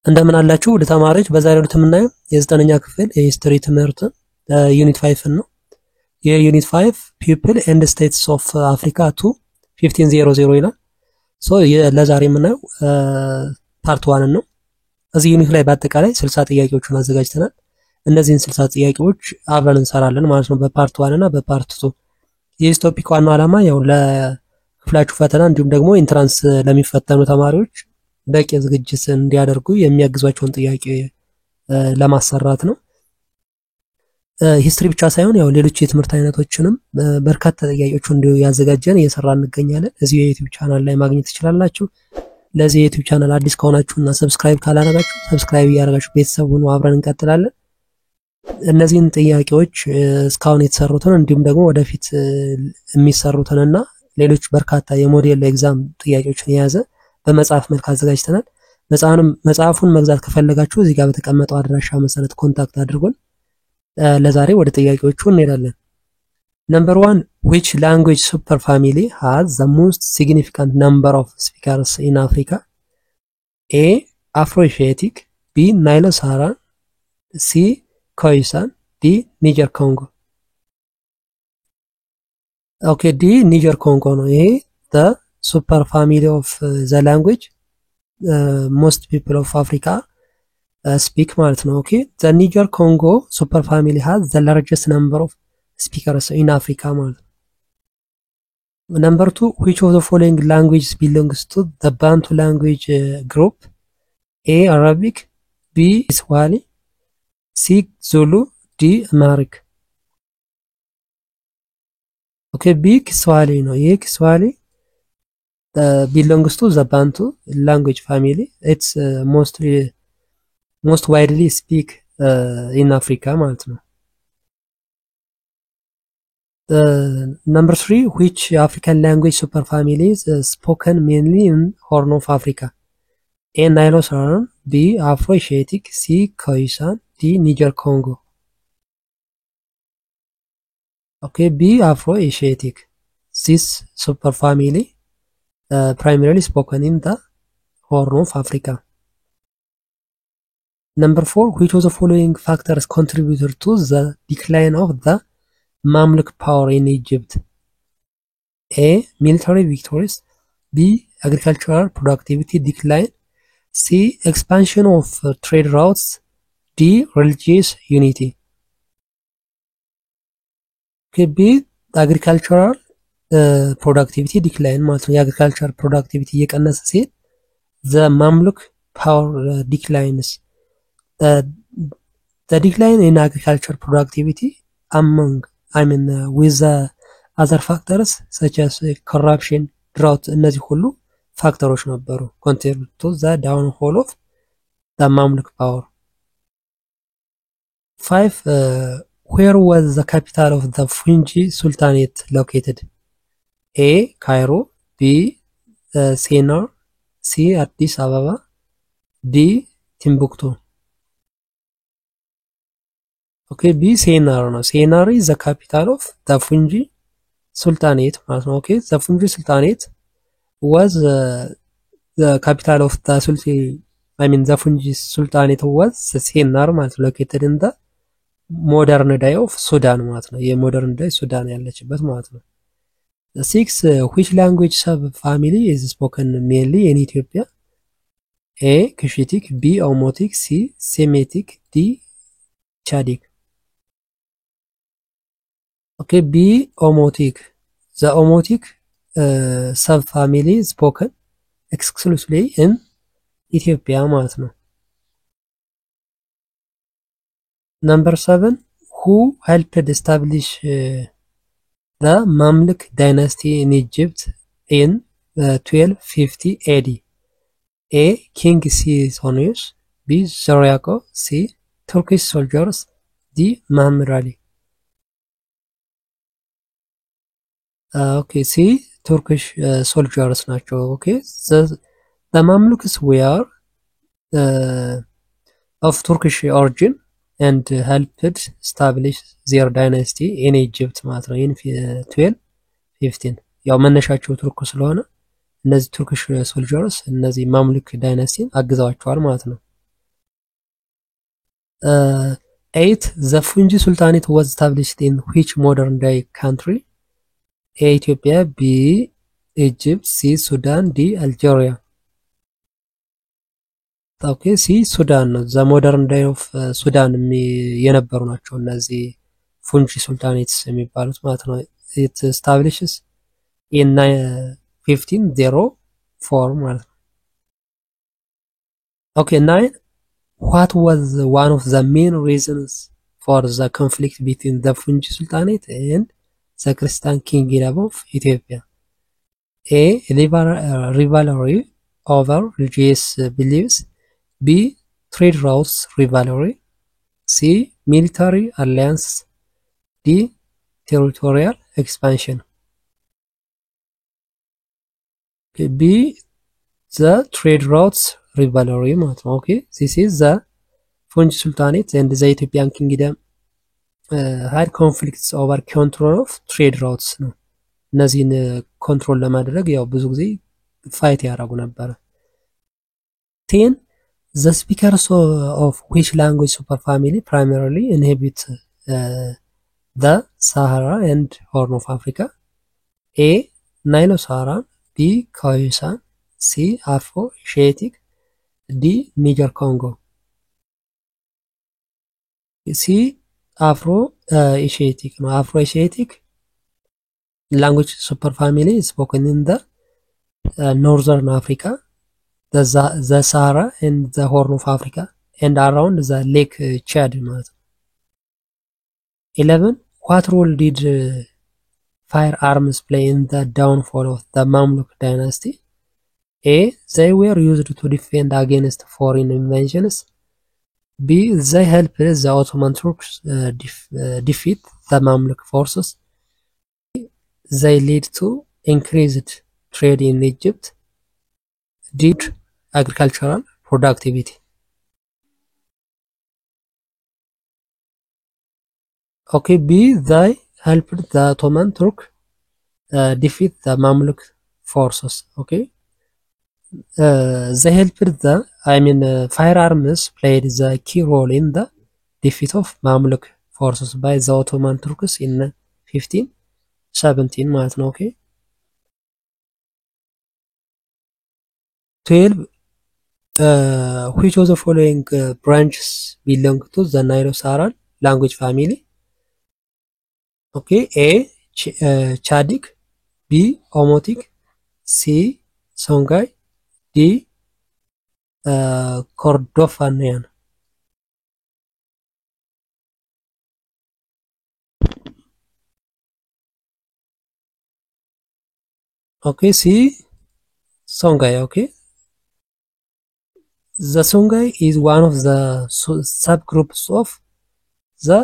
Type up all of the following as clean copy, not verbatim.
እንደምን አላችሁ ወደ ተማሪዎች በዛሬው ዕለት የምናየው የ9ኛ ክፍል የሂስትሪ ትምህርት ዩኒት 5 ነው። የዩኒት 5 people and states of Africa to 1500 ይላል። ለዛሬ የምናየው ፓርት 1 ነው። እዚህ ዩኒት ላይ በአጠቃላይ 60 ጥያቄዎችን አዘጋጅተናል። እነዚህን 60 ጥያቄዎች አብረን እንሰራለን ማለት ነው በፓርት 1 እና በፓርት 2። የዚህ ቶፒክ ዋናው ዓላማ ያው ለክፍላችሁ ፈተና እንዲሁም ደግሞ ኢንትራንስ ለሚፈተኑ ተማሪዎች በቂ ዝግጅት እንዲያደርጉ የሚያግዟቸውን ጥያቄ ለማሰራት ነው። ሂስትሪ ብቻ ሳይሆን ያው ሌሎች የትምህርት አይነቶችንም በርካታ ጥያቄዎች እንዲሁ ያዘጋጀን እየሰራን እንገኛለን። እዚህ የዩቲዩብ ቻናል ላይ ማግኘት ትችላላችሁ። ለዚህ የዩቲዩብ ቻናል አዲስ ከሆናችሁና ሰብስክራይብ ካላደረጋችሁ ሰብስክራይብ እያደረጋችሁ ቤተሰብ ሁኑ፣ አብረን እንቀጥላለን። እነዚህን ጥያቄዎች እስካሁን የተሰሩትን እንዲሁም ደግሞ ወደፊት የሚሰሩትንና ሌሎች በርካታ የሞዴል ኤግዛም ጥያቄዎችን የያዘ በመጽሐፍ መልክ አዘጋጅተናል። መጽሐፉን መግዛት ከፈለጋችሁ እዚህ ጋር በተቀመጠው አድራሻ መሰረት ኮንታክት አድርጉን። ለዛሬ ወደ ጥያቄዎቹ እንሄዳለን። ነምበር 1 which language superfamily has the most significant number of speakers in Africa? A Afro-Asiatic, B Nilo-Saharan, C Khoisan, D Niger Congo. Okay, D Niger Congo ነው። ይሄ the super family of the language most people of Africa speak ማለት ነው። okay, the Niger Congo super family has the largest number of speakers in Africa ማለት ነው። number 2 which of the following languages belongs to the Bantu language group? A Arabic, B Swahili, C Zulu, D Amharic. okay, B Kiswahili ነው። ይሄ Kiswahili belongs to the Bantu language family. It's most widely speak in Africa ማለት ነው። number 3 which African language superfamily is spoken mainly in Horn of Africa? A Nilo-Saharan, B Afro-Asiatic, C Khoisan, D Niger Congo. okay, B Afro-Asiatic. This superfamily primarily spoken in the Horn of Africa. number 4 which of the following factors contributed to the decline of the Mamluk power in Egypt? A military victories, B agricultural productivity decline, C expansion of trade routes, D religious unity. okay, B agricultural productivity decline ማለት ነው። የአግሪካልቸር ፕሮዳክቲቪቲ እየቀነሰ ሲሄድ the Mamluk power declines. The decline in agriculture productivity with the other factors such as corruption, drought እነዚህ ሁሉ ፋክተሮች ነበሩ contribute to the downfall of the Mamluk power. 5 where was the capital of the Fungi Sultanate located? A Cairo, B Sennar, C Addis Ababa, D Timbuktu. okay, B Sennar ነው። Sennar is the capital of the Fungi Sultanate ማለት ነው። okay, the Fungi Sultanate was the capital of the the Fungi Sultanate was Sennar ማለት ነው, located in the modern day of Sudan ማለት ነው። የሞደርን ዳይ ሱዳን ያለችበት ማለት ነው። 6 which language sub family is spoken mainly in Ethiopia? A Cushitic, B Omotic, C Semitic, D Chadic. okay, B Omotic. The Omotic subfamily is spoken exclusively in Ethiopia ማለት ነው። number 7 who helped establish the Mamluk dynasty in Egypt in 1250 AD? A King Sisonius, B Zoroaco, C Turkish soldiers, D Muhammad Ali. okay, C Turkish soldiers ናቸው። okay, the Mamluks were of Turkish origin and helped establish their dynasty in Egypt ማለት ነው in 1215 ያው መነሻቸው ቱርክ ስለሆነ እነዚህ ቱርኪሽ ሶልጀርስ እነዚህ ማምሉክ ዳይናስቲን አግዘዋቸዋል ማለት ነው። 8. The Fungi Sultanate was established in which modern day country? A. Ethiopia, B. Egypt, C. Sudan, D. Algeria. ኦኬ ሲ ሱዳን ነው። ዘ ሞደርን ዴይ ኦፍ ሱዳን የነበሩ ናቸው እነዚህ ፉንጂ ሱልጣኔትስ የሚባሉት ማለት ነው። ኢት ስታብሊሽስ ኢን 1504 ማለት ነው። ኦኬ 9 what was one of the main reasons for the conflict between the Fungi Sultanate and the Christian kingdom of Ethiopia? A. Rivalry over religious beliefs. B. Trade routes rivalry. C. Military alliance. D. Territorial expansion. B. The trade routes rivalry. Okay, this is the Fungi Sultanate and the Ethiopian kingdom had conflicts over control of trade routes ነው። እነዚህን ኮንትሮል ለማድረግ ያው ብዙ ጊዜ ፋይት ያደርጉ ነበር። 10 The speakers of which language superfamily primarily inhabit the Sahara and Horn of Africa? A. Nilo-Saharan, B. Khoisan, C. Afro-Asiatic, D. Niger-Congo. C. Afro-Asiatic. No, Afro-Asiatic language superfamily is spoken in the Northern Africa, the Sahara and the Horn of Africa and around the Lake Chad. 11. What role did firearms play in the downfall of the Mamluk dynasty? A. They were used to defend against foreign invasions. B. They helped the Ottoman Turks defeat the Mamluk forces. They led to increased trade in Egypt. D. Agricultural productivity. Okay, B. They helped the Ottoman Turk defeat the Mamluk forces. Okay, they helped firearms played the key role in the defeat of Mamluk forces by the Ottoman Turks in 1517 ማለት ነው። Okay, 12. Which of the following branches belong to the Nilo-Saharan language family? Okay, A. Chadic, B. Omotic, C. Songhai, D. Kordofanian. Okay, C. Songhai. Okay, the Songhai is one of the subgroups of the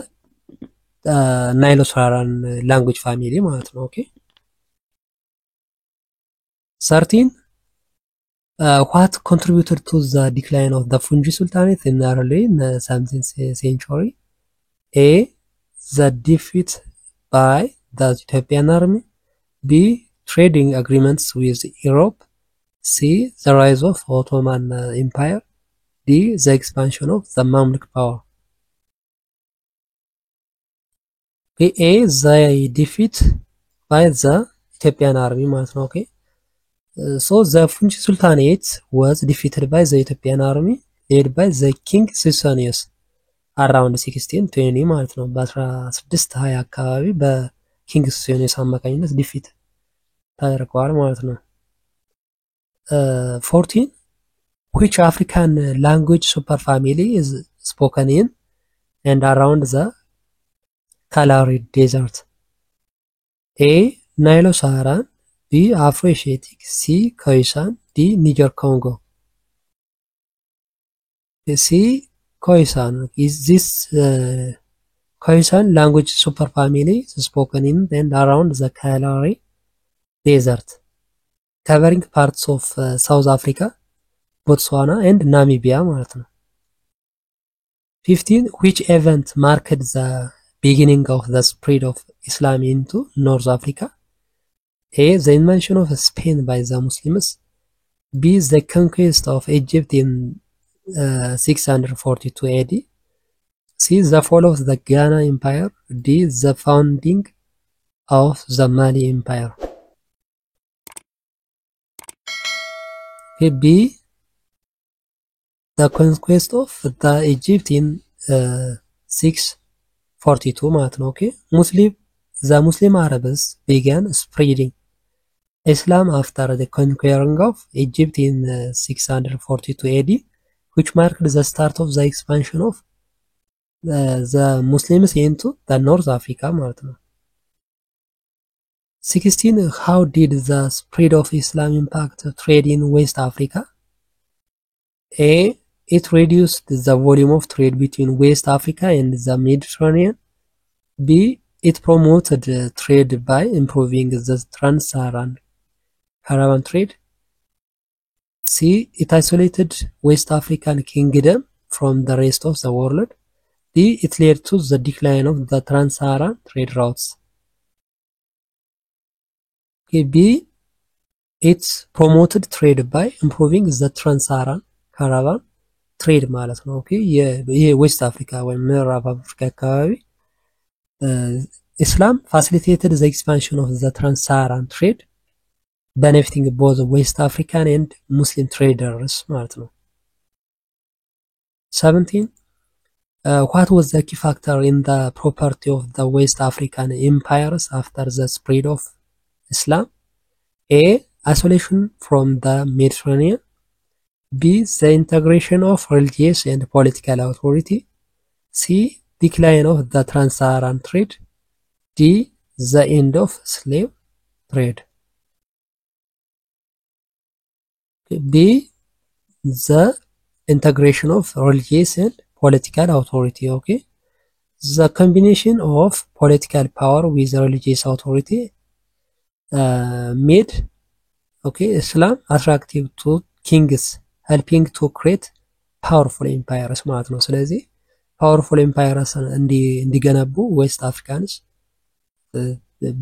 Nilo-Saharan language family ማለት ነው። Okay, 13. What contributed to the decline of the Fungi Sultanate in early 17th century? A. The defeat by the Ethiopian army. B. Trading agreements with Europe. C. The rise of Ottoman Empire. D. The expansion of the Mamluk power. Okay, A. The defeat by the Ethiopian army ማለት ነው። Okay, so the Fungi Sultanate was defeated by the Ethiopian army led by the King Suetonius around 1620 ማለት ነው። በ1620 አካባቢ በኪንግ ሱሴኒየስ አማካኝነት ዲፊት ተደርገዋል ማለት ነው። 14. Which African language superfamily is spoken in and around the Kalahari Desert? A. Nilo-Saharan, B. Afro-Asiatic, C. Khoisan, D. Niger-Congo. C. Khoisan. Is this Khoisan language superfamily is spoken in and around the Kalahari Desert, covering parts of South Africa, Botswana and Namibia ማለት ነው። 15. Which event marked the beginning of the spread of Islam into North Africa? A. The invasion of Spain by the Muslims. B. The conquest of Egypt in 642 AD. C. The fall of the Ghana Empire. D. The founding of the Mali Empire. B. The conquest of the Egypt in 642 ማለት ነው። Okay. The Muslim Arabs began spreading Islam after the conquering of Egypt in 642 AD, which marked the start of the expansion of the Muslims into the North Africa ማለት ነው። 16. How did the spread of Islam impact trade in West Africa? A. It reduced the volume of trade between West Africa and the Mediterranean. B. It promoted trade by improving the trans-Saharan caravan trade. C. It isolated West African kingdom from the rest of the world. D. It led to the decline of the trans-Saharan trade routes. B. It promoted trade by improving the trans-Saharan caravan trade ማለት ነው። ኦኬ ይሄ ዌስት አፍሪካ ወይም ምዕራብ አፍሪካ አካባቢ ኢስላም facilitated the expansion of the trans-Saharan trade, benefiting both West African and Muslim traders ማለት ነው። 17. What was the key factor in the prosperity of the West African empires after the spread of Islam? A. Isolation from the Mediterranean. B. The integration of religious and political authority. C. Decline of the trans-Saharan trade. D. The end of slave trade. B. The integration of religious and political authority. Okay. The combination of political power with religious authority made Islam attractive to kings, helping to create powerful empires ማለት ነው። ስለዚህ powerful empires እንዲገነቡ ዌስት አፍሪካንስ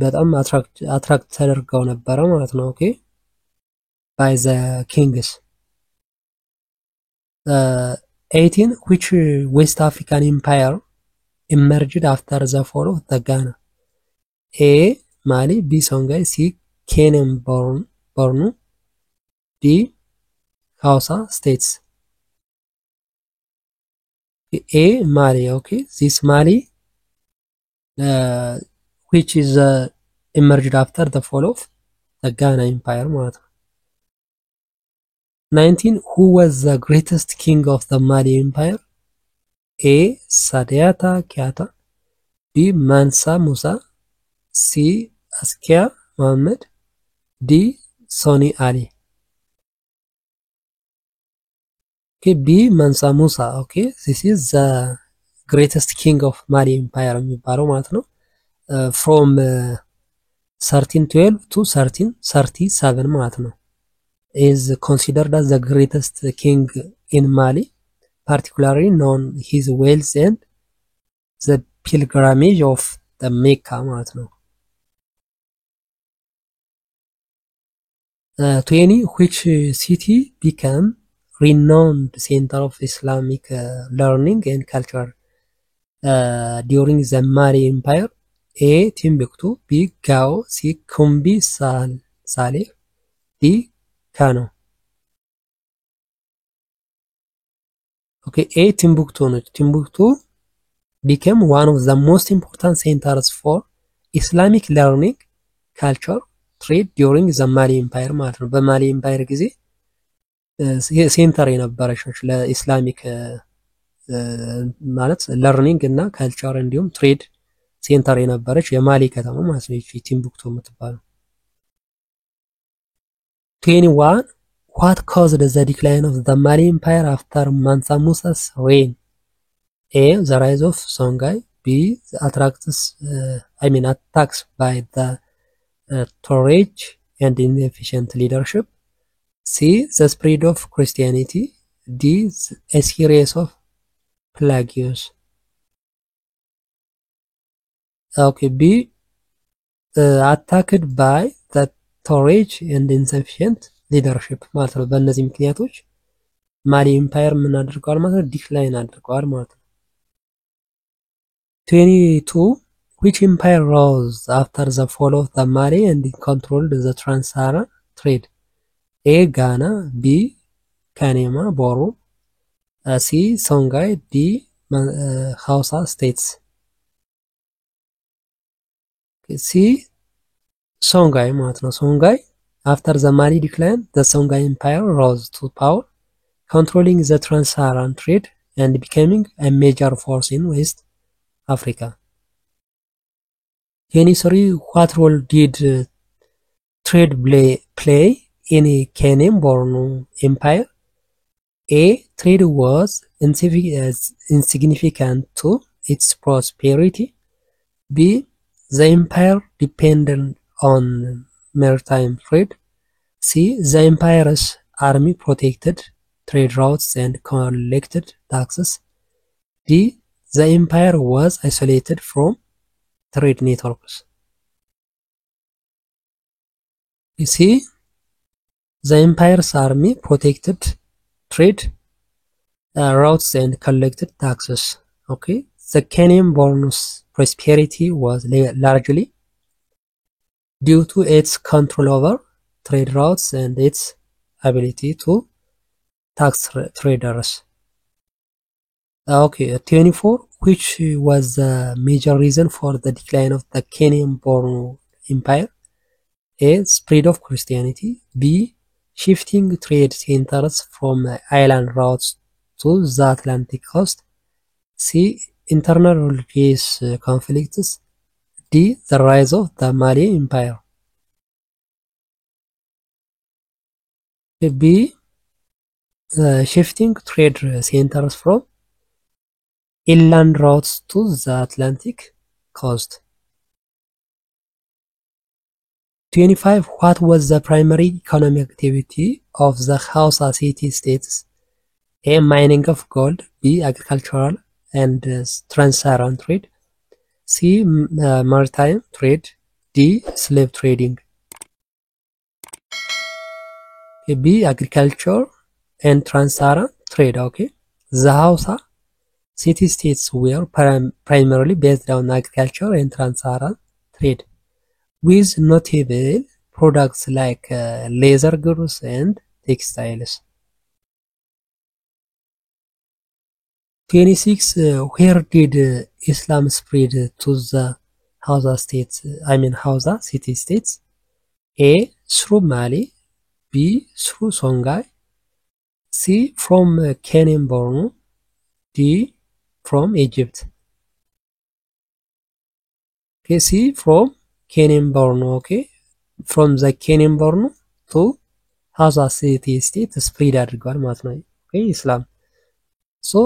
በጣም አትራክት ተደርገው ነበረ ማለት ነው። ኦኬ by the kings. 18. Which West African empire emerged after the fall of the Ghana? A. Mali. B. Songhai. C. Kenyan Borno. D. Hausa states. A. Mali. Okay, this Mali which is emerged after the fall of the Ghana Empire. 19. Who was the greatest king of the Mali Empire? A. Sadiata Keita. B. Mansa Musa. C. Askia Mohammed. D. Soni Ali. Okay, B. Mansa Musa. Okay, this is the greatest king of Mali Empire የሚባለው ማለት ነው። from 1312 to 1337 ማለት ነው። is considered as the greatest king in Mali, particularly known his wealth and the pilgrimage of the Mecca ማለት ነው። 20. Which city became renowned center of Islamic learning and culture during the Mali Empire? A. Timbuktu. B. Gao. C. Kumbi Saleh. D. Kano. Okay, A. Timbuktu. Timbuktu became one of the most important centers for Islamic learning, culture, trade during the Mali Empire ማለት ነው። በማሊ ኤምፓየር ጊዜ ሴንተር የነበረች ነች ለኢስላሚክ ማለት ለርኒንግ እና ካልቸር እንዲሁም ትሬድ ሴንተር የነበረች የማሊ ከተማ ማለት ነው። እቺ ቲምቡክቱ የምትባለው። 21. What caused the decline of the Mali Empire after Mansa Musa's reign? A. The rise of Songhai. B. The attacks by the Tuareg and inefficient leadership. C. The spread of Christianity. D. A series of plagues. Okay, B. Attacked by the Tuareg and insufficient leadership ማለት ነው። በእነዚህ ምክንያቶች ማሊ ኤምፓየር ምን አድርገዋል ማለት ነው? ዲክላይን አድርገዋል ማለት ነው። 22. Which empire rose after the fall of the Mali and controlled the trans-Saharan trade? A. Ghana. B. Kanema Boru. C. Songhai. D. Hausa states. C. Songhai ማለት ነው። Songhai. After the Mali decline, the Songhai Empire rose to power, controlling the trans-Saharan trade and becoming a major force in West Africa. 23. What role did trade play in Kenyan-Borno Empire? A. Trade was insignificant to its prosperity. B. The empire depended on maritime trade. C. The empire's army protected trade routes and collected taxes. D. The empire was isolated from trade networks. C. The empire's army protected trade routes and collected taxes. Okay. The Kenyan-Borno's prosperity was largely due to its control over trade routes and its ability to tax traders. Okay, 24. Which was the major reason for the decline of the Kenyan-Borno Empire? A. Spread of Christianity. B. Shifting trade centers from island routes to the Atlantic coast. C. Internal religious conflicts. D. The rise of the Mali Empire. B. Shifting trade centers from inland routes to the Atlantic coast. 25. What was the primary economic activity of the Hausa city-states? A. Mining of gold. B. Agricultural and trans-Saharan trade. C. Maritime trade. D. Slave trading. B. Agriculture and trans-Saharan trade. Okay. The Hausa city-states were primarily based on agriculture and trans-Saharan trade, with notable products like leather goods and textiles. 26. Where did Islam spread to the Hausa city-states? A. Through Mali. B. Through Songhai. C. From Kenyan-Borno. D. From Egypt. Okay, C. From Kenyan-Borno. Okay, from the Kenyan-Borno to Hausa city-state spread አድርጓል ማለት ነው። Okay, Islam. So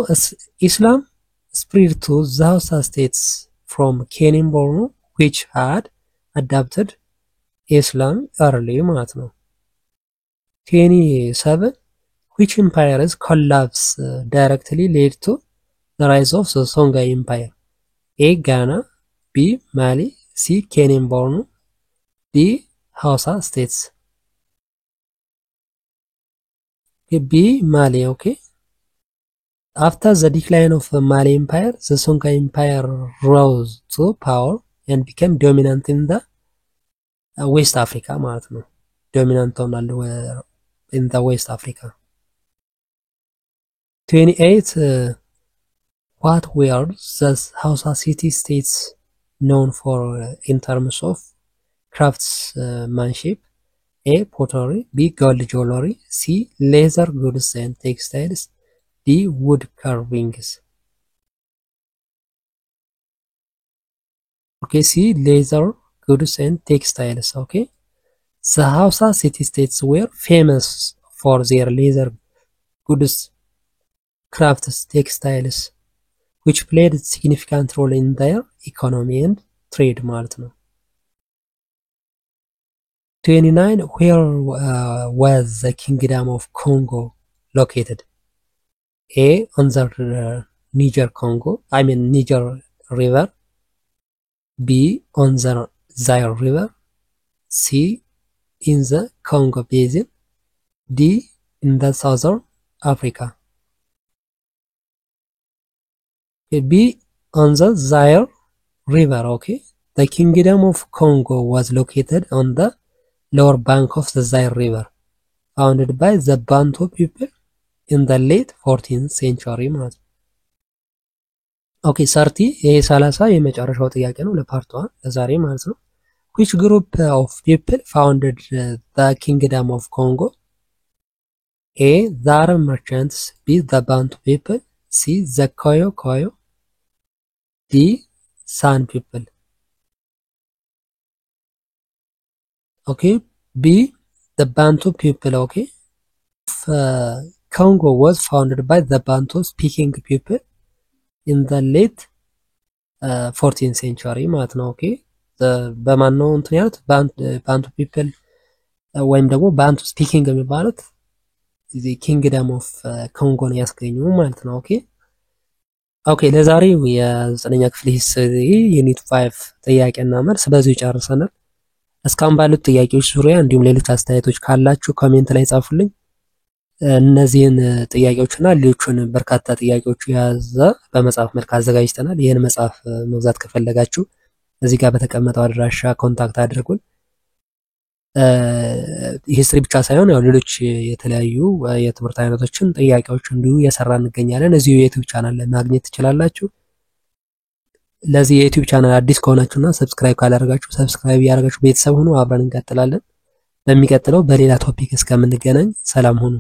Islam spread to the Hausa states from Kenyan-Borno, which had adopted Islam early ማለት ነው። 27. Which empires collapse directly led to the rise of the Songhai Empire? A. Ghana. B. Mali. C. Kenyan-Borno. D. Hausa states. Okay, B. Mali. Okay. After the decline of the Mali Empire, the Songhai Empire rose to power and became dominant in the West Africa ማለት ነው። dominant ሆኗል in the West Africa. 28. What were the Hausa city-states known for in terms of craftsmanship? A. Pottery. B. Gold jewelry. C. Leather goods and textiles. D. Wood carvings. Okay, C. Leather goods and textiles. Okay. The Hausa city-states were famous for their leather goods, crafts, textiles, which played a significant role in their economy and trade ማለት ነው። 29. Where was the Kingdom of Congo located? A. On the Niger River. B. On the Zaire River. C. In the Congo Basin. D. In the Southern Africa. B. On the Zaire river. Okay, the kingdom of Congo was located on the lower bank of the Zaire river, founded by the Bantu people in the late 14th century ማለት ነው። ኦኬ 30 ይሄ 30 የመጨረሻው ጥያቄ ነው ለፓርት 1 ለዛሬ ማለት ነው። which group of people founded the kingdom of Congo? A, the Arab merchants. B, the Bantu people. C, the Koyo. D, San people. Okay, B, the Bantu people. Okay, Congo was founded by the Bantu speaking people in the late 14th century ማለት ነው። ኦኬ በማን ነው እንትን ያሉት ባንቱ ፒፕል ወይም ደግሞ ባንቱ ስፒኪንግ የሚባሉት the kingdom of ኮንጎ ነው ያስገኙ ማለት ነው። ኦኬ ለዛሬው የ9ኛ ክፍል ሂስትሪ ዩኒት 5 ጥያቄና መልስ በዚሁ ጨርሰናል። እስካሁን ባሉት ጥያቄዎች ዙሪያ እንዲሁም ሌሎች አስተያየቶች ካላችሁ ኮሜንት ላይ ጻፉልኝ። እነዚህን ጥያቄዎችና ሌሎችን በርካታ ጥያቄዎች የያዘ በመጽሐፍ መልክ አዘጋጅተናል። ይሄን መጽሐፍ መግዛት ከፈለጋችሁ እዚህ ጋር በተቀመጠው አድራሻ ኮንታክት አድርጉን። ሂስትሪ ብቻ ሳይሆን ያው ሌሎች የተለያዩ የትምህርት አይነቶችን ጥያቄዎች እንዲሁ እየሰራ እንገኛለን። እዚሁ የዩቲዩብ ቻናል ላይ ማግኘት ትችላላችሁ። ለዚህ የዩቲዩብ ቻናል አዲስ ከሆናችሁና ሰብስክራይብ ካላደረጋችሁ ሰብስክራይብ ያደርጋችሁ ቤተሰብ ሁኑ። አብረን እንቀጥላለን። በሚቀጥለው በሌላ ቶፒክ እስከምንገናኝ ሰላም ሁኑ።